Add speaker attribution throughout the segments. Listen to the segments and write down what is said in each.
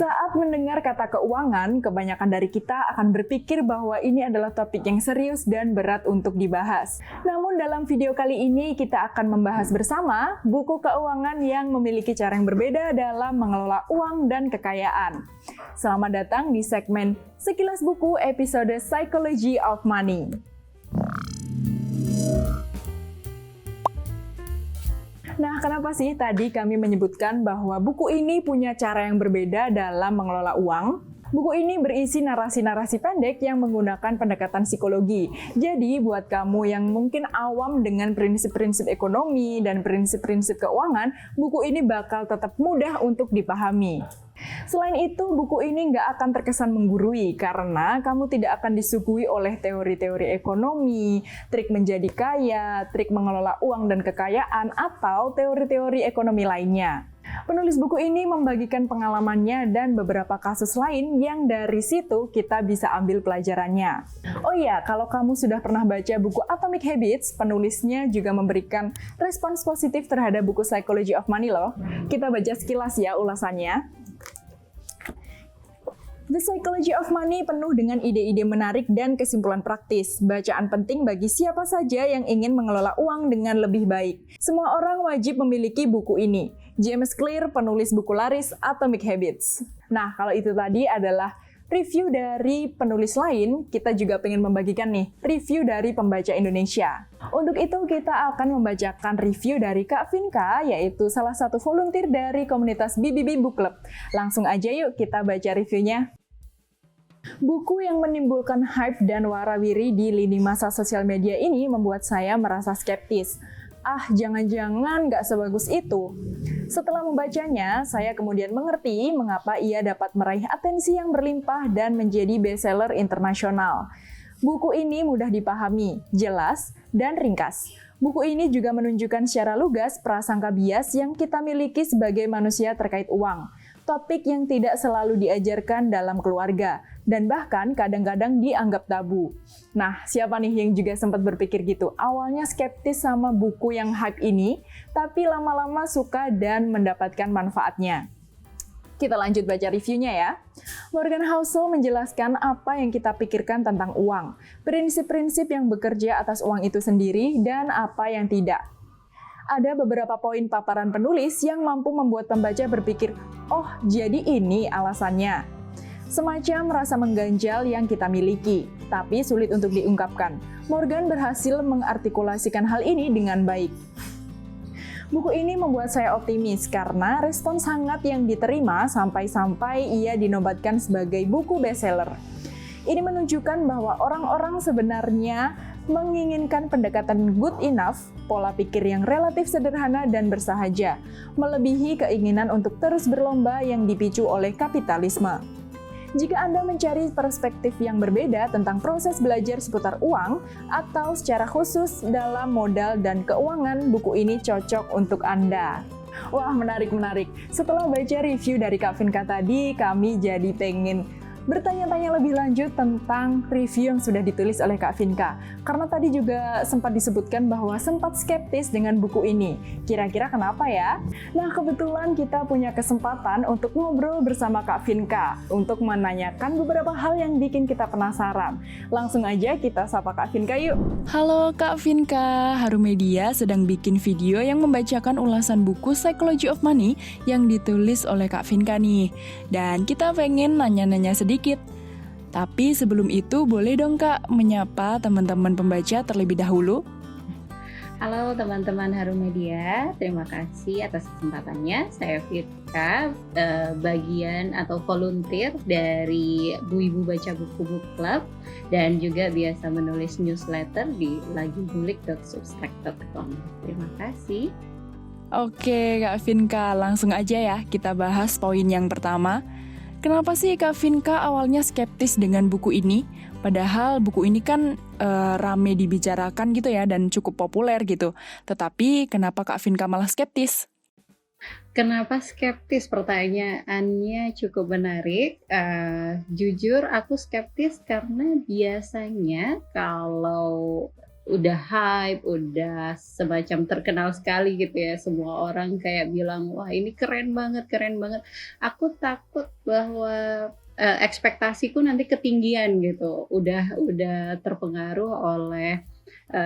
Speaker 1: Saat mendengar kata keuangan, kebanyakan dari kita akan berpikir bahwa ini adalah topik yang serius dan berat untuk dibahas. Namun dalam video kali ini kita akan membahas bersama buku keuangan yang memiliki cara yang berbeda dalam mengelola uang dan kekayaan. Selamat datang di segmen Sekilas Buku episode Psychology of Money. Nah, kenapa sih tadi kami menyebutkan bahwa buku ini punya cara yang berbeda dalam mengelola uang? Buku ini berisi narasi-narasi pendek yang menggunakan pendekatan psikologi. Jadi, buat kamu yang mungkin awam dengan prinsip-prinsip ekonomi dan prinsip-prinsip keuangan, buku ini bakal tetap mudah untuk dipahami. Selain itu, buku ini nggak akan terkesan menggurui karena kamu tidak akan disuguhi oleh teori-teori ekonomi, trik menjadi kaya, trik mengelola uang dan kekayaan, atau teori-teori ekonomi lainnya. Penulis buku ini membagikan pengalamannya dan beberapa kasus lain yang dari situ kita bisa ambil pelajarannya. Oh iya, kalau kamu sudah pernah baca buku Atomic Habits, penulisnya juga memberikan respons positif terhadap buku Psychology of Money loh. Kita baca sekilas ya ulasannya. The Psychology of Money penuh dengan ide-ide menarik dan kesimpulan praktis. Bacaan penting bagi siapa saja yang ingin mengelola uang dengan lebih baik. Semua orang wajib memiliki buku ini. James Clear, penulis buku laris Atomic Habits. Nah, kalau itu tadi adalah review dari penulis lain, kita juga pengen membagikan nih review dari pembaca Indonesia. Untuk itu kita akan membacakan review dari Kak Vinka, yaitu salah satu volunteer dari komunitas BBB Book Club. Langsung aja yuk kita baca reviewnya. Buku yang menimbulkan hype dan warawiri di lini masa sosial media ini membuat saya merasa skeptis. Jangan-jangan nggak sebagus itu. Setelah membacanya, saya kemudian mengerti mengapa ia dapat meraih atensi yang berlimpah dan menjadi bestseller internasional. Buku ini mudah dipahami, jelas, dan ringkas. Buku ini juga menunjukkan secara lugas prasangka bias yang kita miliki sebagai manusia terkait uang. Topik yang tidak selalu diajarkan dalam keluarga, dan bahkan kadang-kadang dianggap tabu. Nah, siapa nih yang juga sempat berpikir gitu? Awalnya skeptis sama buku yang hype ini, tapi lama-lama suka dan mendapatkan manfaatnya. Kita lanjut baca reviewnya ya. Morgan Housel menjelaskan apa yang kita pikirkan tentang uang, prinsip-prinsip yang bekerja atas uang itu sendiri, dan apa yang tidak. Ada beberapa poin paparan penulis yang mampu membuat pembaca berpikir, oh jadi ini alasannya. Semacam rasa mengganjal yang kita miliki, tapi sulit untuk diungkapkan. Morgan berhasil mengartikulasikan hal ini dengan baik. Buku ini membuat saya optimis karena respons hangat yang diterima sampai-sampai ia dinobatkan sebagai buku bestseller. Ini menunjukkan bahwa orang-orang sebenarnya menginginkan pendekatan good enough, pola pikir yang relatif sederhana dan bersahaja, melebihi keinginan untuk terus berlomba yang dipicu oleh kapitalisme. Jika Anda mencari perspektif yang berbeda tentang proses belajar seputar uang, atau secara khusus dalam modal dan keuangan, buku ini cocok untuk Anda. Wah, menarik. Setelah baca review dari Kak Vinka tadi, kami jadi pengen bertanya-tanya lebih lanjut tentang review yang sudah ditulis oleh Kak Vinka. Karena tadi juga sempat disebutkan bahwa sempat skeptis dengan buku ini. Kira-kira kenapa ya? Nah, kebetulan kita punya kesempatan untuk ngobrol bersama Kak Vinka untuk menanyakan beberapa hal yang bikin kita penasaran. Langsung aja kita sapa Kak Vinka yuk.
Speaker 2: Halo Kak Vinka, Harum Media sedang bikin video yang membacakan ulasan buku Psychology of Money yang ditulis oleh Kak Vinka nih. Dan kita pengen nanya-nanya sedikit. Tapi sebelum itu boleh dong Kak menyapa teman-teman pembaca terlebih dahulu?
Speaker 3: Halo teman-teman Harum Media, terima kasih atas kesempatannya. Saya Firka, bagian atau volunteer dari Bu Ibu Baca Buku Book Club dan juga biasa menulis newsletter di lagibulik.substack.com. Terima kasih.
Speaker 2: Oke Kak Vinka, langsung aja ya kita bahas poin yang pertama. Kenapa sih Kak Vinka awalnya skeptis dengan buku ini? Padahal buku ini kan rame dibicarakan gitu ya dan cukup populer gitu. Tetapi kenapa Kak Vinka malah skeptis?
Speaker 3: Kenapa skeptis? Pertanyaannya cukup menarik. Jujur aku skeptis karena biasanya kalau udah hype, udah semacam terkenal sekali gitu ya. Semua orang kayak bilang, wah ini keren banget, keren banget. Aku takut bahwa ekspektasiku nanti ketinggian gitu. Udah terpengaruh oleh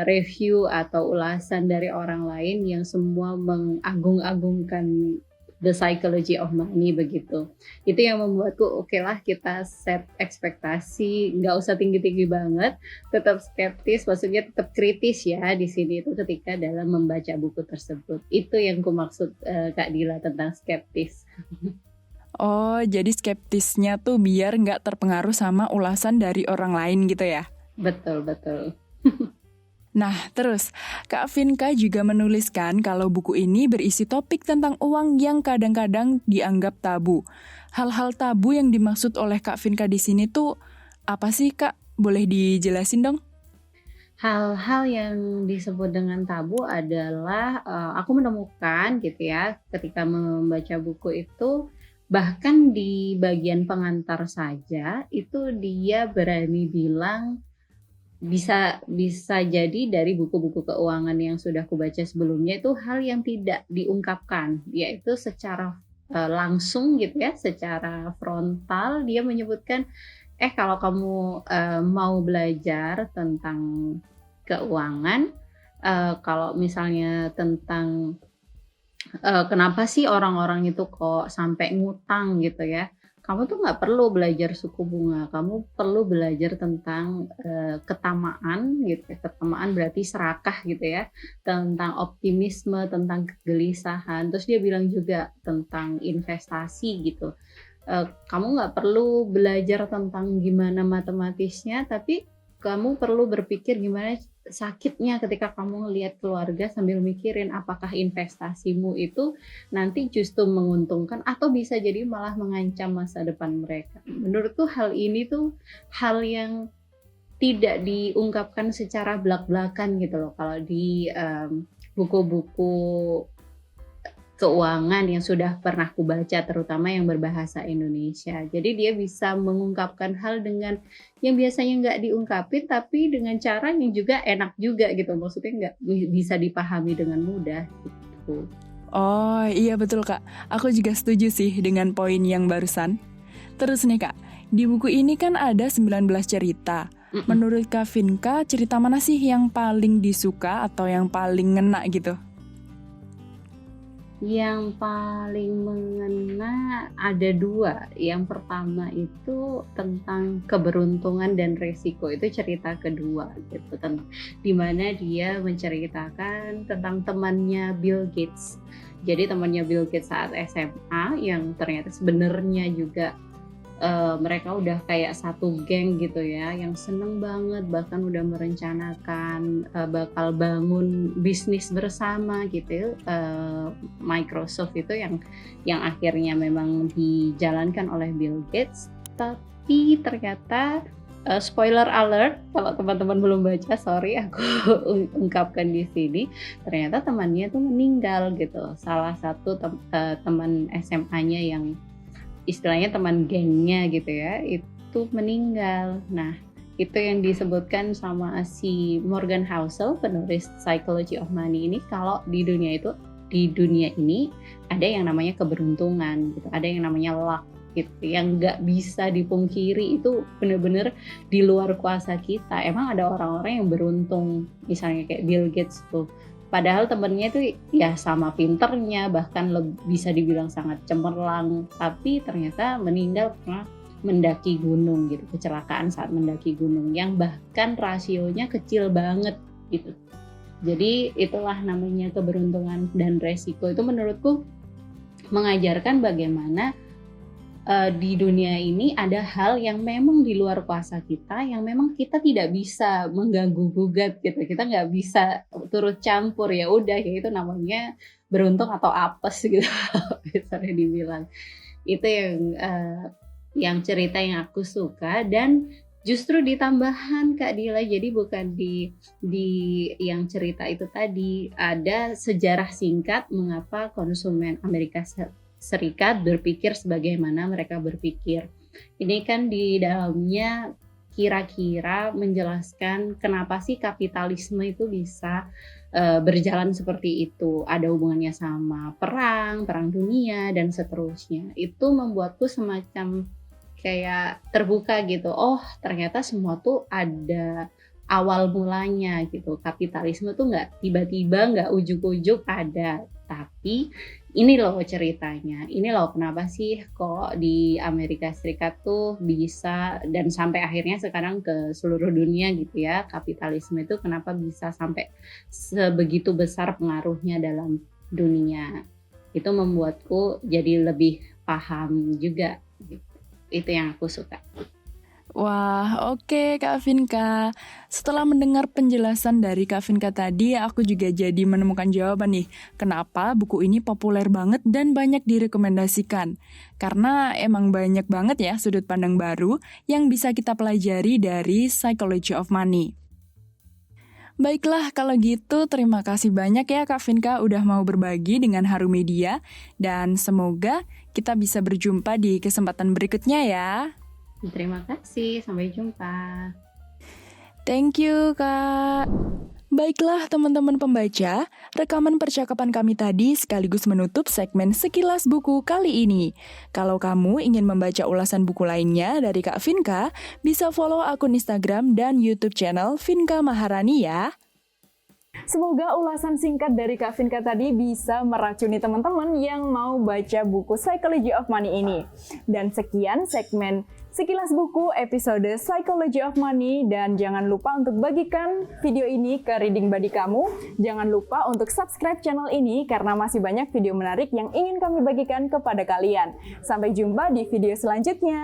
Speaker 3: review atau ulasan dari orang lain yang semua mengagung-agungkan The Psychology of Money begitu. Itu yang membuatku oke lah kita set ekspektasi, nggak usah tinggi-tinggi banget, tetap skeptis, maksudnya tetap kritis ya di sini itu ketika dalam membaca buku tersebut. Itu yang ku maksud Kak Dila tentang skeptis.
Speaker 2: Oh, jadi skeptisnya tuh biar nggak terpengaruh sama ulasan dari orang lain gitu ya?
Speaker 3: Betul, betul.
Speaker 2: Nah, terus Kak Vinka juga menuliskan kalau buku ini berisi topik tentang uang yang kadang-kadang dianggap tabu. Hal-hal tabu yang dimaksud oleh Kak Vinka di sini tuh apa sih, Kak? Boleh dijelasin dong?
Speaker 3: Hal-hal yang disebut dengan tabu adalah aku menemukan gitu ya ketika membaca buku itu, bahkan di bagian pengantar saja itu dia berani bilang bisa jadi dari buku-buku keuangan yang sudah aku baca sebelumnya itu hal yang tidak diungkapkan, yaitu secara langsung gitu ya, secara frontal dia menyebutkan, kalau kamu mau belajar tentang keuangan, kalau misalnya tentang kenapa sih orang-orang itu kok sampai ngutang gitu ya, kamu tuh nggak perlu belajar suku bunga, kamu perlu belajar tentang ketamaan gitu ya. Ketamaan berarti serakah gitu ya, tentang optimisme, tentang kegelisahan. Terus dia bilang juga tentang investasi gitu. Kamu nggak perlu belajar tentang gimana matematisnya, tapi kamu perlu berpikir gimana sakitnya ketika kamu lihat keluarga sambil mikirin apakah investasimu itu nanti justru menguntungkan atau bisa jadi malah mengancam masa depan mereka. Menurutku hal ini tuh hal yang tidak diungkapkan secara belak-belakan gitu loh kalau di buku-buku keuangan yang sudah pernah aku baca, terutama yang berbahasa Indonesia. Jadi dia bisa mengungkapkan hal dengan yang biasanya nggak diungkapin, tapi dengan cara yang juga enak juga gitu. Maksudnya nggak bisa dipahami dengan mudah gitu.
Speaker 2: Oh, iya betul, Kak. Aku juga setuju sih dengan poin yang barusan. Terus nih, Kak, di buku ini kan ada 19 cerita. Menurut Kak Vinka, cerita mana sih yang paling disuka atau yang paling ngena gitu?
Speaker 3: Yang paling mengena ada 2. Yang pertama itu tentang keberuntungan dan resiko. Itu cerita kedua gitu, di mana dia menceritakan tentang temannya Bill Gates. Jadi temannya Bill Gates saat SMA yang ternyata sebenarnya juga mereka udah kayak satu geng gitu ya, yang seneng banget, bahkan udah merencanakan bakal bangun bisnis bersama gitu. Microsoft itu yang akhirnya memang dijalankan oleh Bill Gates, tapi ternyata spoiler alert, kalau teman-teman belum baca, sorry aku ungkapkan di sini, ternyata temannya tuh meninggal gitu. Salah satu teman SMA-nya yang istilahnya teman gengnya gitu ya, itu meninggal. Nah, itu yang disebutkan sama si Morgan Housel, penulis Psychology of Money ini, kalau di dunia ini ada yang namanya keberuntungan gitu, ada yang namanya luck gitu, yang nggak bisa dipungkiri, itu benar-benar di luar kuasa kita. Emang ada orang-orang yang beruntung, misalnya kayak Bill Gates tuh, padahal temennya itu ya sama pinternya, bahkan bisa dibilang sangat cemerlang, tapi ternyata meninggal karena mendaki gunung gitu, kecelakaan saat mendaki gunung yang bahkan rasionya kecil banget gitu. Jadi itulah namanya keberuntungan dan resiko. Itu menurutku mengajarkan bagaimana di dunia ini ada hal yang memang di luar kuasa kita, yang memang kita tidak bisa mengganggu gugat gitu, kita nggak bisa turut campur, ya udah ya itu namanya beruntung atau apes gitu misalnya dibilang. Itu yang cerita yang aku suka, dan justru ditambahan Kak Dila, jadi bukan di yang cerita itu tadi, ada sejarah singkat mengapa konsumen Amerika Serikat berpikir sebagaimana mereka berpikir. Ini kan di dalamnya kira-kira menjelaskan kenapa sih kapitalisme itu bisa berjalan seperti itu. Ada hubungannya sama perang dunia, dan seterusnya. Itu membuatku semacam kayak terbuka gitu. Oh, ternyata semua tuh ada awal mulanya gitu. Kapitalisme tuh nggak tiba-tiba, nggak ujuk-ujuk ada. Tapi ini loh ceritanya. Ini loh kenapa sih kok di Amerika Serikat tuh bisa, dan sampai akhirnya sekarang ke seluruh dunia gitu ya, kapitalisme itu kenapa bisa sampai sebegitu besar pengaruhnya dalam dunia. Itu membuatku jadi lebih paham juga gitu. Itu yang aku suka.
Speaker 2: Wah, oke Kak Vinka. Setelah mendengar penjelasan dari Kak Vinka tadi, aku juga jadi menemukan jawaban nih, kenapa buku ini populer banget dan banyak direkomendasikan. Karena emang banyak banget ya sudut pandang baru yang bisa kita pelajari dari Psychology of Money. Baiklah, kalau gitu terima kasih banyak ya Kak Vinka udah mau berbagi dengan Haru Media, dan semoga kita bisa berjumpa di kesempatan berikutnya ya.
Speaker 3: Terima kasih, sampai jumpa.
Speaker 2: Thank you, Kak. Baiklah, teman-teman pembaca, rekaman percakapan kami tadi sekaligus menutup segmen Sekilas Buku kali ini. Kalau kamu ingin membaca ulasan buku lainnya dari Kak Vinka, bisa follow akun Instagram dan YouTube channel Vinka Maharani ya.
Speaker 1: Semoga ulasan singkat dari Kak Vinka tadi bisa meracuni teman-teman yang mau baca buku Psychology of Money ini. Dan sekian segmen Sekilas Buku episode Psychology of Money, dan jangan lupa untuk bagikan video ini ke reading buddy kamu. Jangan lupa untuk subscribe channel ini karena masih banyak video menarik yang ingin kami bagikan kepada kalian. Sampai jumpa di video selanjutnya.